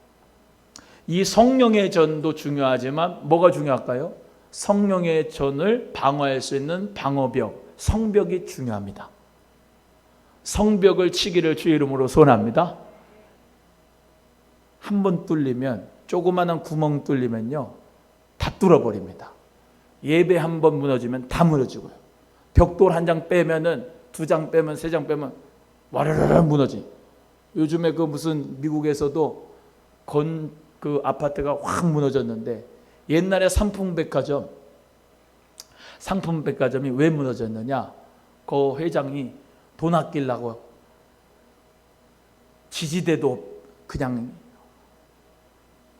이 성령의 전도 중요하지만 뭐가 중요할까요? 성령의 전을 방어할 수 있는 방어벽, 성벽이 중요합니다. 성벽을 치기를 주의 이름으로 소원합니다. 한 번 뚫리면, 조그마한 구멍 뚫리면요, 다 뚫어버립니다. 예배 한 번 무너지면 다 무너지고요. 벽돌 한 장 빼면은, 2장 빼면, 3장 빼면 와르르르 무너지. 요즘에 그 무슨 미국에서도 그 아파트가 확 무너졌는데, 옛날에 상품백화점이 왜 무너졌느냐? 그 회장이 돈 아끼려고 지지대도 그냥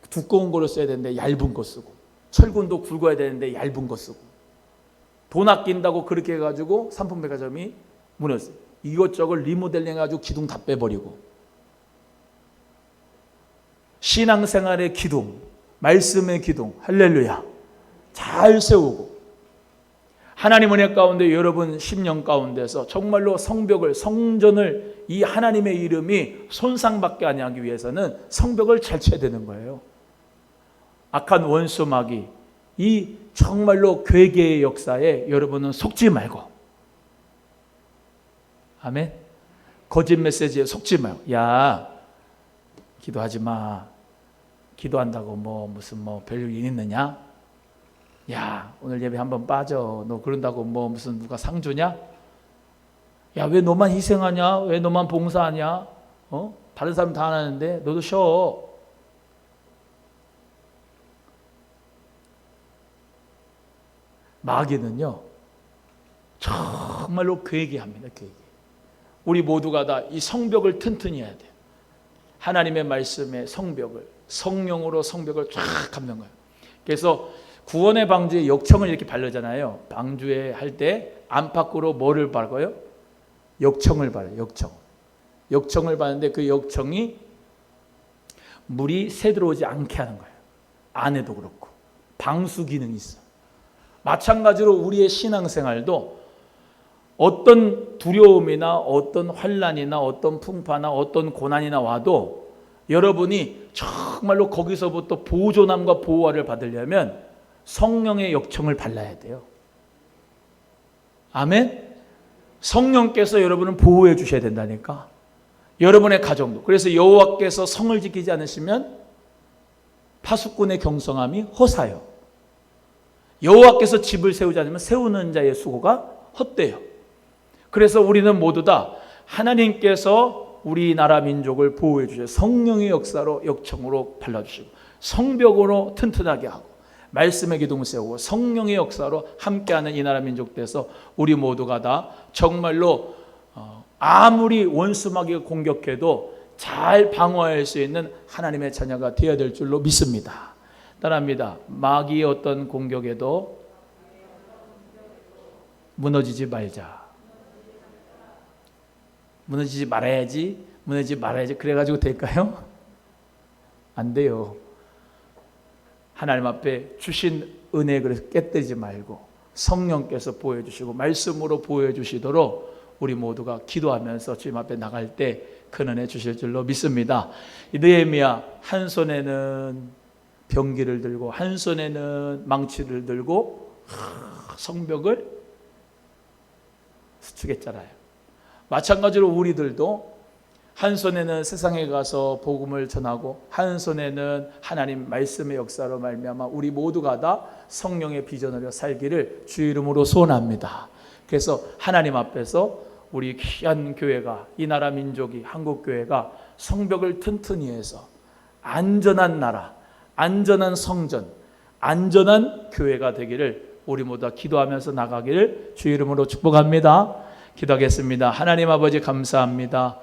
두꺼운 거로 써야 되는데 얇은 거 쓰고, 철근도 굵어야 되는데 얇은 거 쓰고, 돈 아낀다고 그렇게 해가지고 상품백화점이 무너졌어요. 이것저것 리모델링 해가지고 기둥 다 빼버리고, 신앙생활의 기둥, 말씀의 기둥, 할렐루야, 잘 세우고, 하나님 은혜 가운데 여러분 10년 가운데서 정말로 성전을 이 하나님의 이름이 손상받게 아니하기 위해서는 성벽을 잘 쳐야 되는 거예요. 악한 원수 마귀, 이 정말로 괴계의 역사에 여러분은 속지 말고, 아멘. 거짓 메시지에 속지 말고, 야, 기도하지 마. 기도한다고 무슨 별일 있느냐? 야, 오늘 예배 한번 빠져. 너 그런다고 무슨 누가 상 주냐? 야, 왜 너만 희생하냐? 왜 너만 봉사하냐? 다른 사람 다 안 하는데 너도 쉬어. 마귀는요, 정말로 괴계합니다. 괴계. 우리 모두가 다 이 성벽을 튼튼히 해야 돼요. 하나님의 말씀의 성벽을, 성령으로 성벽을 쫙 감는 거예요. 그래서 구원의 방주에 역청을 이렇게 바르잖아요. 방주에 할 때 안팎으로 뭐를 바르고요? 역청을 바르요. 역청을 바르는데 그 역청이 물이 새 들어오지 않게 하는 거예요. 안에도 그렇고 방수 기능이 있어. 마찬가지로 우리의 신앙생활도 어떤 두려움이나 어떤 환난이나 어떤 풍파나 어떤 고난이나 와도 여러분이 정말로 거기서부터 보존함과 보호를 받으려면 성령의 역청을 발라야 돼요. 아멘? 성령께서 여러분을 보호해 주셔야 된다니까. 여러분의 가정도. 그래서 여호와께서 성을 지키지 않으시면 파수꾼의 경성함이 허사요. 여호와께서 집을 세우지 않으면 세우는 자의 수고가 헛되요. 그래서 우리는 모두 다 하나님께서 우리나라 민족을 보호해 주셔서 성령의 역사로 역청으로 발라주시고 성벽으로 튼튼하게 하고 말씀의 기둥을 세우고 성령의 역사로 함께하는 이 나라 민족 돼서 우리 모두가 다 정말로 아무리 원수 마귀가 공격해도 잘 방어할 수 있는 하나님의 자녀가 되어야 될 줄로 믿습니다. 따라합니다. 마귀의 어떤 공격에도 무너지지 말자. 무너지지 말아야지. 그래가지고 될까요? 안 돼요. 하나님 앞에 주신 은혜 그래서 깨뜨리지 말고 성령께서 보여주시고 말씀으로 보여주시도록 우리 모두가 기도하면서 주님 앞에 나갈 때 큰 은혜 주실 줄로 믿습니다. 느헤미야 한 손에는 병기를 들고 한 손에는 망치를 들고 성벽을 스치겠잖아요. 마찬가지로 우리들도 한 손에는 세상에 가서 복음을 전하고 한 손에는 하나님 말씀의 역사로 말미암아 우리 모두가 다 성령의 비전으로 살기를 주의 이름으로 소원합니다. 그래서 하나님 앞에서 우리 귀한 교회가 이 나라 민족이 한국 교회가 성벽을 튼튼히 해서 안전한 나라, 안전한 성전, 안전한 교회가 되기를 우리 모두 다 기도하면서 나가기를 주의 이름으로 축복합니다. 기도하겠습니다. 하나님 아버지 감사합니다.